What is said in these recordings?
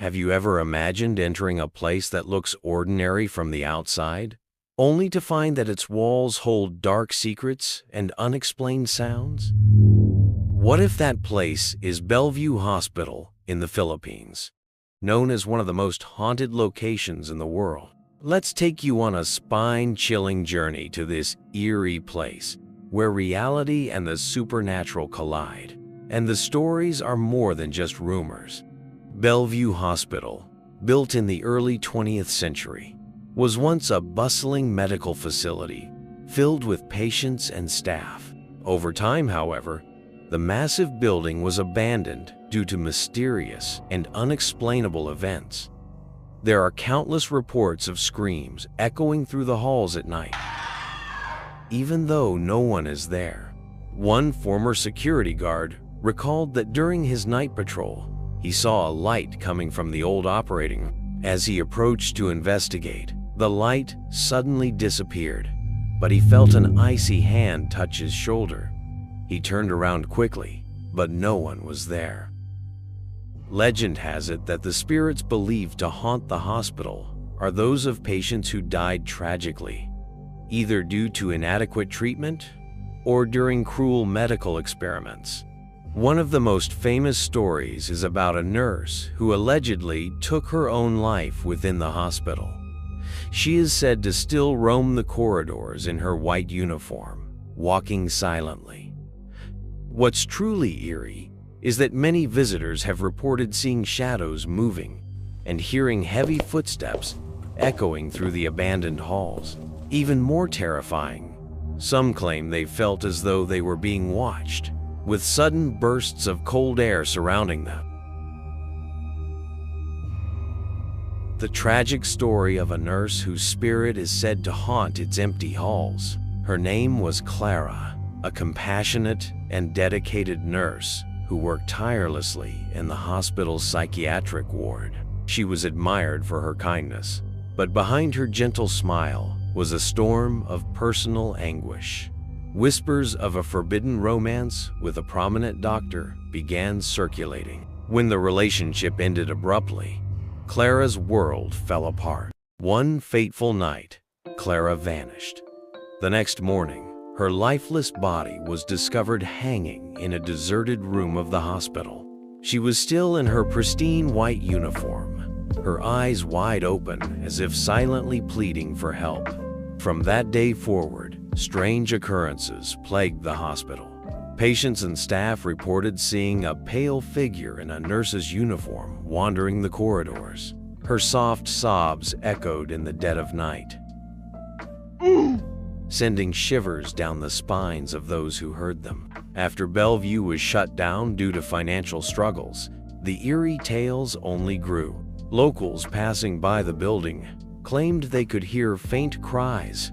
Have you ever imagined entering a place that looks ordinary from the outside, only to find that its walls hold dark secrets and unexplained sounds? What if that place is Bellevue Hospital in the Philippines, known as one of the most haunted locations in the world? Let's take you on a spine-chilling journey to this eerie place, where reality and the supernatural collide, and the stories are more than just rumors. Bellevue Hospital, built in the early 20th century, was once a bustling medical facility filled with patients and staff. Over time, however, the massive building was abandoned due to mysterious and unexplainable events. There are countless reports of screams echoing through the halls at night, even though no one is there. One former security guard recalled that during his night patrol, he saw a light coming from the old operating room. As he approached to investigate, the light suddenly disappeared, but he felt an icy hand touch his shoulder. He turned around quickly, but no one was there. Legend has it that the spirits believed to haunt the hospital are those of patients who died tragically, either due to inadequate treatment or during cruel medical experiments. One of the most famous stories is about a nurse who allegedly took her own life within the hospital. She is said to still roam the corridors in her white uniform, walking silently. What's truly eerie is that many visitors have reported seeing shadows moving and hearing heavy footsteps echoing through the abandoned halls. Even more terrifying, some claim they felt as though they were being watched, with sudden bursts of cold air surrounding them. The tragic story of a nurse whose spirit is said to haunt its empty halls. Her name was Clara, a compassionate and dedicated nurse who worked tirelessly in the hospital's psychiatric ward. She was admired for her kindness, but behind her gentle smile was a storm of personal anguish. Whispers of a forbidden romance with a prominent doctor began circulating. When the relationship ended abruptly, Clara's world fell apart. One fateful night, Clara vanished. The next morning, her lifeless body was discovered hanging in a deserted room of the hospital. She was still in her pristine white uniform, her eyes wide open as if silently pleading for help. From that day forward, strange occurrences plagued the hospital. Patients and staff reported seeing a pale figure in a nurse's uniform wandering the corridors. Her soft sobs echoed in the dead of night, sending shivers down the spines of those who heard them. After Bellevue was shut down due to financial struggles, the eerie tales only grew. Locals passing by the building claimed they could hear faint cries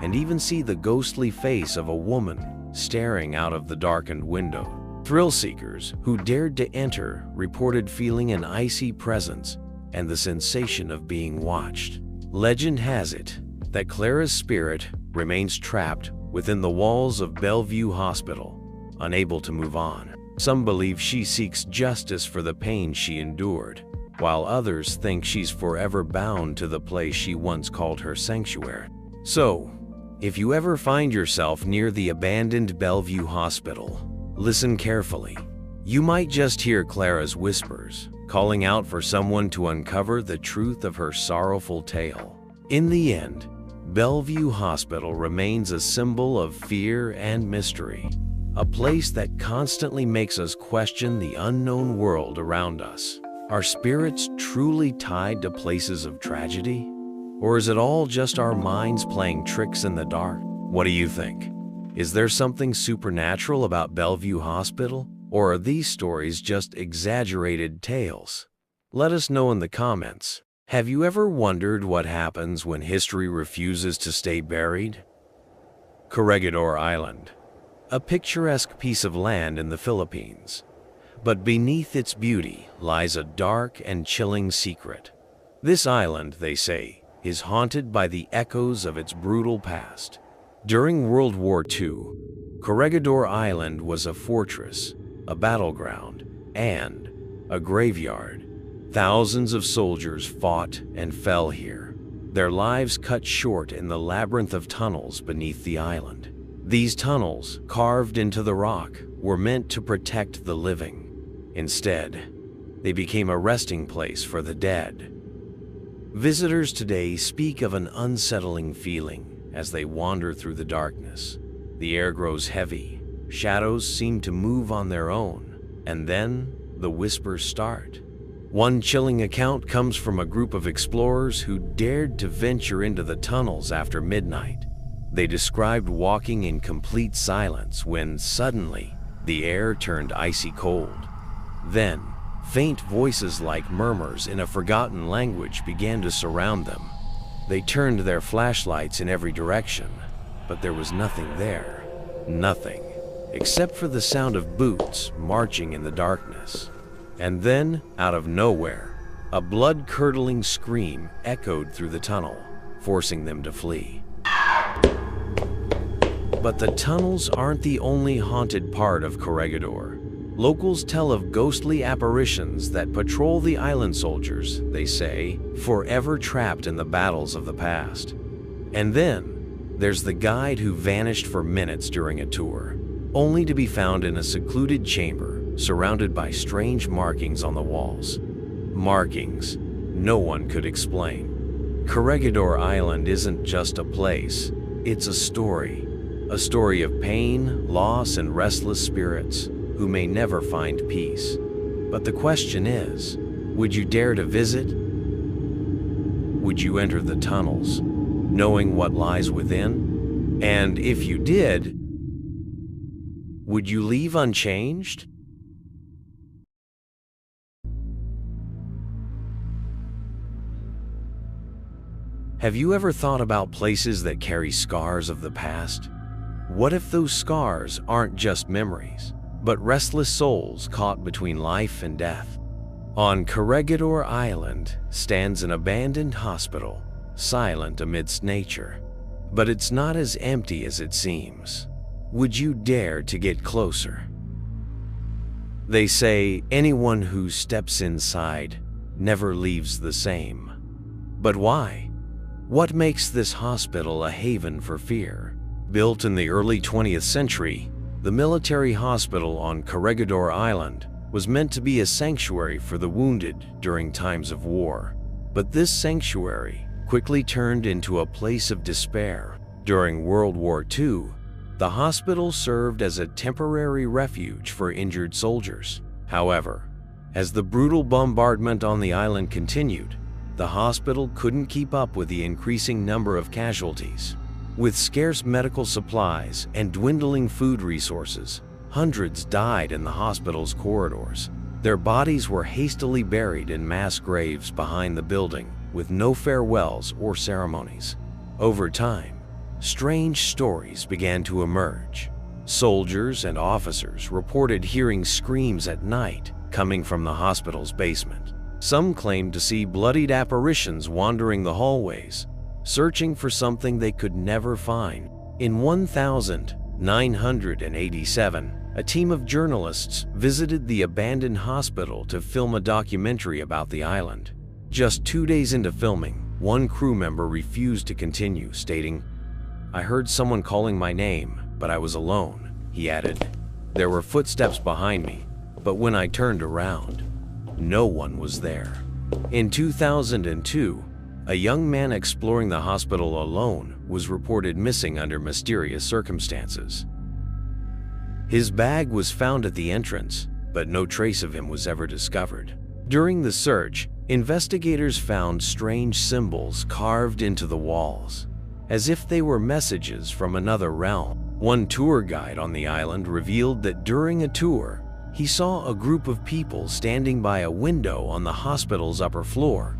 and even see the ghostly face of a woman staring out of the darkened window. Thrill seekers who dared to enter reported feeling an icy presence and the sensation of being watched. Legend has it that Clara's spirit remains trapped within the walls of Bellevue Hospital, unable to move on. Some believe she seeks justice for the pain she endured, while others think she's forever bound to the place she once called her sanctuary. So, if you ever find yourself near the abandoned Bellevue Hospital, listen carefully. You might just hear Clara's whispers, calling out for someone to uncover the truth of her sorrowful tale. In the end, Bellevue Hospital remains a symbol of fear and mystery, a place that constantly makes us question the unknown world around us. Are spirits truly tied to places of tragedy? Or is it all just our minds playing tricks in the dark? What do you think? Is there something supernatural about Bellevue Hospital? Or are these stories just exaggerated tales? Let us know in the comments. Have you ever wondered what happens when history refuses to stay buried? Corregidor Island, a picturesque piece of land in the Philippines. But beneath its beauty lies a dark and chilling secret. This island, they say, is haunted by the echoes of its brutal past. During World War II, Corregidor Island was a fortress, a battleground, and a graveyard. Thousands of soldiers fought and fell here, their lives cut short in the labyrinth of tunnels beneath the island. These tunnels, carved into the rock, were meant to protect the living. Instead, they became a resting place for the dead. Visitors today speak of an unsettling feeling as they wander through the darkness. The air grows heavy, shadows seem to move on their own, and then the whispers start. One chilling account comes from a group of explorers who dared to venture into the tunnels after midnight. They described walking in complete silence when suddenly the air turned icy cold. Then, faint voices like murmurs in a forgotten language began to surround them. They turned their flashlights in every direction, but there was nothing there. Nothing, except for the sound of boots marching in the darkness. And then, out of nowhere, a blood-curdling scream echoed through the tunnel, forcing them to flee. But the tunnels aren't the only haunted part of Corregidor. Locals tell of ghostly apparitions that patrol the island soldiers, they say, forever trapped in the battles of the past. And then, there's the guide who vanished for minutes during a tour, only to be found in a secluded chamber surrounded by strange markings on the walls. Markings no one could explain. Corregidor Island isn't just a place, it's a story of pain, loss, and restless spirits who may never find peace. But the question is, would you dare to visit? Would you enter the tunnels, knowing what lies within? And if you did, would you leave unchanged? Have you ever thought about places that carry scars of the past? What if those scars aren't just memories, but restless souls caught between life and death? On Corregidor Island stands an abandoned hospital, silent amidst nature. But it's not as empty as it seems. Would you dare to get closer? They say anyone who steps inside never leaves the same. But why? What makes this hospital a haven for fear? Built in the early 20th century, the military hospital on Corregidor Island was meant to be a sanctuary for the wounded during times of war. But this sanctuary quickly turned into a place of despair. During World War II, the hospital served as a temporary refuge for injured soldiers. However, as the brutal bombardment on the island continued, the hospital couldn't keep up with the increasing number of casualties. With scarce medical supplies and dwindling food resources, hundreds died in the hospital's corridors. Their bodies were hastily buried in mass graves behind the building, with no farewells or ceremonies. Over time, strange stories began to emerge. Soldiers and officers reported hearing screams at night coming from the hospital's basement. Some claimed to see bloodied apparitions wandering the hallways, searching for something they could never find. In 1987, a team of journalists visited the abandoned hospital to film a documentary about the island. Just 2 days into filming, one crew member refused to continue, stating, "I heard someone calling my name, but I was alone," he added. "There were footsteps behind me, but when I turned around, no one was there." In 2002, a young man exploring the hospital alone was reported missing under mysterious circumstances. His bag was found at the entrance, but no trace of him was ever discovered. During the search, investigators found strange symbols carved into the walls, as if they were messages from another realm. One tour guide on the island revealed that during a tour, he saw a group of people standing by a window on the hospital's upper floor.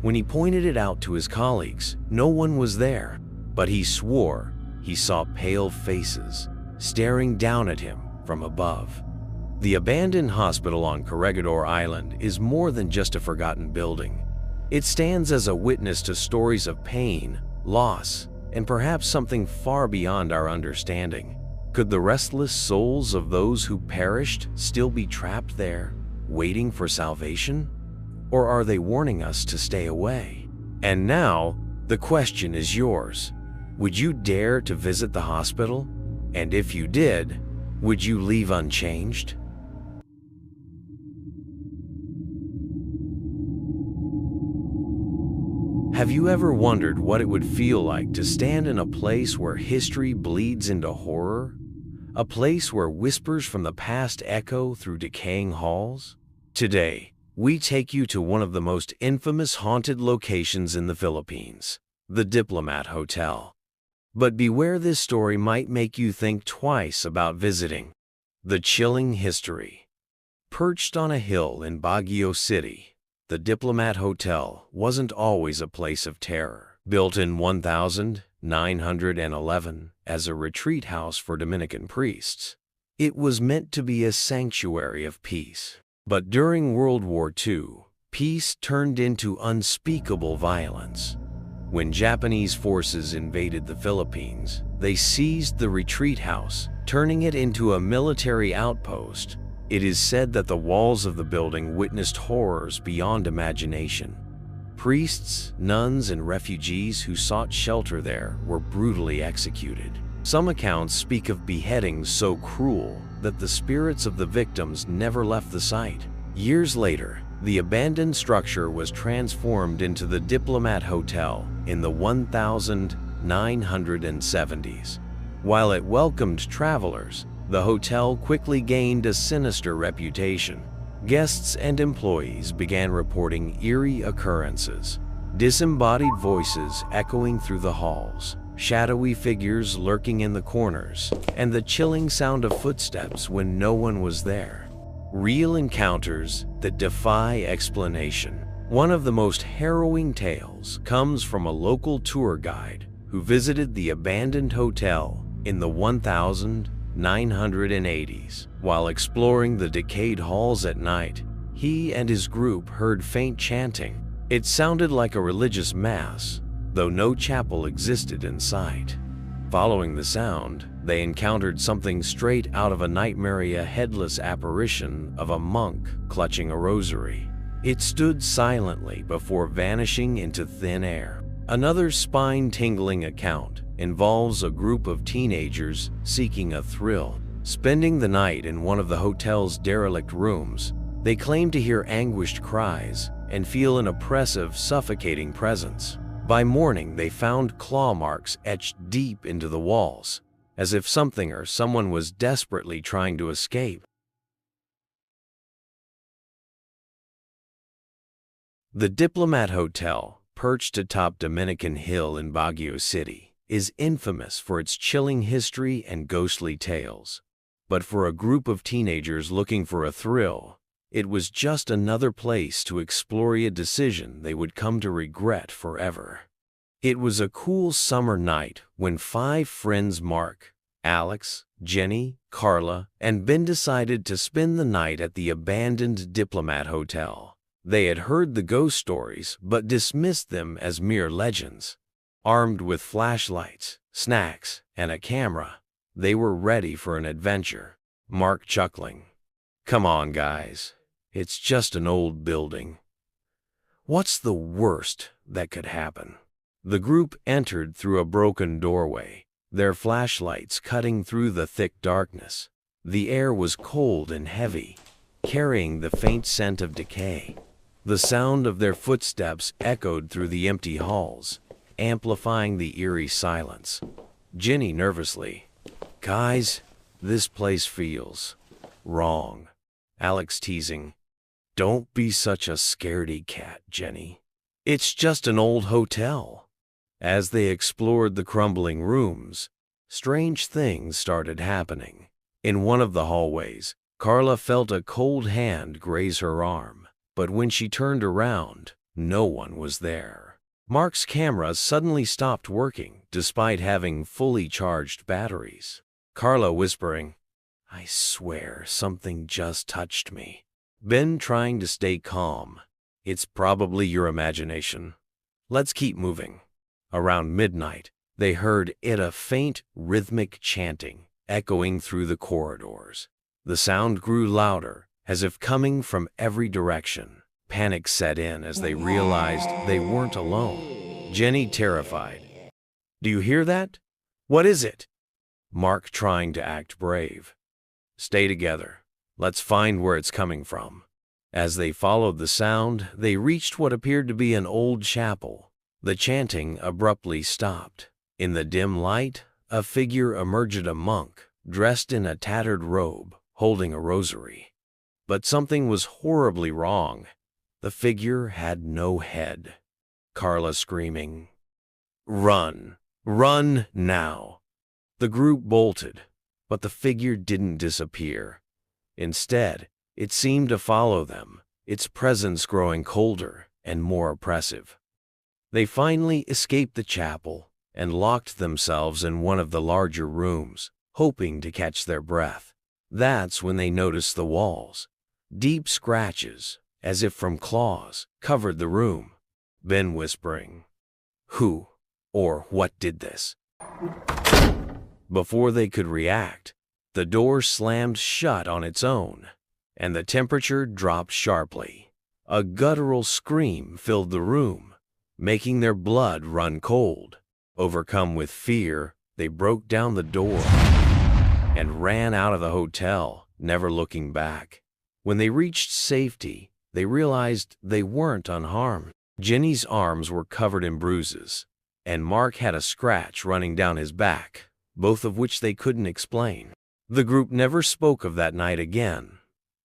When he pointed it out to his colleagues, no one was there, but he swore he saw pale faces staring down at him from above. The abandoned hospital on Corregidor Island is more than just a forgotten building. It stands as a witness to stories of pain, loss, and perhaps something far beyond our understanding. Could the restless souls of those who perished still be trapped there, waiting for salvation? Or are they warning us to stay away? And now, the question is yours. Would you dare to visit the hospital? And if you did, would you leave unchanged? Have you ever wondered what it would feel like to stand in a place where history bleeds into horror? A place where whispers from the past echo through decaying halls? Today, we take you to one of the most infamous haunted locations in the Philippines, the Diplomat Hotel. But beware, this story might make you think twice about visiting. The chilling history. Perched on a hill in Baguio City, the Diplomat Hotel wasn't always a place of terror. Built in 1911 as a retreat house for Dominican priests, it was meant to be a sanctuary of peace. But during World War II, peace turned into unspeakable violence. When Japanese forces invaded the Philippines, they seized the retreat house, turning it into a military outpost. It is said that the walls of the building witnessed horrors beyond imagination. Priests, nuns, and refugees who sought shelter there were brutally executed. Some accounts speak of beheadings so cruel that the spirits of the victims never left the site. Years later, the abandoned structure was transformed into the Diplomat Hotel in the 1970s. While it welcomed travelers, the hotel quickly gained a sinister reputation. Guests and employees began reporting eerie occurrences, disembodied voices echoing through the halls, shadowy figures lurking in the corners, and the chilling sound of footsteps when no one was there. Real encounters that defy explanation. One of the most harrowing tales comes from a local tour guide who visited the abandoned hotel in the 1980s. While exploring the decayed halls at night, he and his group heard faint chanting. It sounded like a religious mass, though no chapel existed in sight. Following the sound, they encountered something straight out of a nightmare, a headless apparition of a monk clutching a rosary. It stood silently before vanishing into thin air. Another spine-tingling account involves a group of teenagers seeking a thrill. Spending the night in one of the hotel's derelict rooms, they claim to hear anguished cries and feel an oppressive, suffocating presence. By morning, they found claw marks etched deep into the walls, as if something or someone was desperately trying to escape. The Diplomat Hotel, perched atop Dominican Hill in Baguio City, is infamous for its chilling history and ghostly tales. But for a group of teenagers looking for a thrill, it was just another place to explore, a decision they would come to regret forever. It was a cool summer night when 5 friends, Mark, Alex, Jenny, Carla, and Ben, decided to spend the night at the abandoned Diplomat Hotel. They had heard the ghost stories but dismissed them as mere legends. Armed with flashlights, snacks, and a camera, they were ready for an adventure. Mark chuckling, "Come on, guys. It's just an old building. What's the worst that could happen?" The group entered through a broken doorway, their flashlights cutting through the thick darkness. The air was cold and heavy, carrying the faint scent of decay. The sound of their footsteps echoed through the empty halls, amplifying the eerie silence. Jenny nervously, "Guys, this place feels wrong." Alex teasing, "Don't be such a scaredy cat, Jenny. It's just an old hotel." As they explored the crumbling rooms, strange things started happening. In one of the hallways, Carla felt a cold hand graze her arm, but when she turned around, no one was there. Mark's camera suddenly stopped working despite having fully charged batteries. Carla whispering, "I swear something just touched me." Ben trying to stay calm, "It's probably your imagination. Let's keep moving." Around midnight, they heard a faint, rhythmic chanting echoing through the corridors. The sound grew louder, as if coming from every direction. Panic set in as they realized they weren't alone. Jenny terrified. "Do you hear that? What is it?" Mark trying to act brave. "Stay together. Let's find where it's coming from." As they followed the sound, they reached what appeared to be an old chapel. The chanting abruptly stopped. In the dim light, a figure emerged, a monk, dressed in a tattered robe, holding a rosary. But something was horribly wrong. The figure had no head. Carla screaming, "Run! Run now!" The group bolted, but the figure didn't disappear. Instead, it seemed to follow them, its presence growing colder and more oppressive. They finally escaped the chapel and locked themselves in one of the larger rooms, hoping to catch their breath. That's when they noticed the walls. Deep scratches, as if from claws, covered the room. Ben whispering, "Who or what did this?" Before they could react, the door slammed shut on its own, and the temperature dropped sharply. A guttural scream filled the room, making their blood run cold. Overcome with fear, they broke down the door and ran out of the hotel, never looking back. When they reached safety, they realized they weren't unharmed. Jenny's arms were covered in bruises, and Mark had a scratch running down his back, both of which they couldn't explain. The group never spoke of that night again,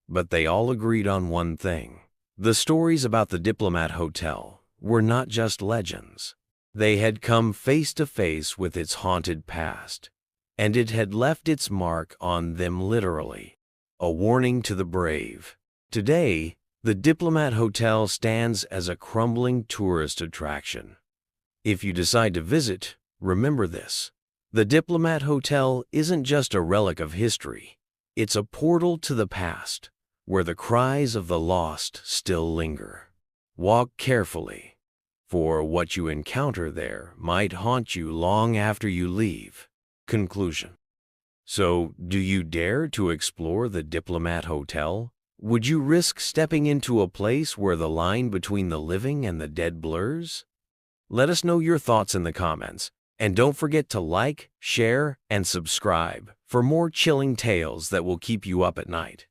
but they all agreed on one thing. The stories about the Diplomat Hotel were not just legends. They had come face to face with its haunted past, and it had left its mark on them literally, a warning to the brave. Today, the Diplomat Hotel stands as a crumbling tourist attraction. If you decide to visit, remember this. The Diplomat Hotel isn't just a relic of history. It's a portal to the past, where the cries of the lost still linger. Walk carefully, for what you encounter there might haunt you long after you leave. Conclusion. So, do you dare to explore the Diplomat Hotel? Would you risk stepping into a place where the line between the living and the dead blurs? Let us know your thoughts in the comments, and don't forget to like, share, and subscribe for more chilling tales that will keep you up at night.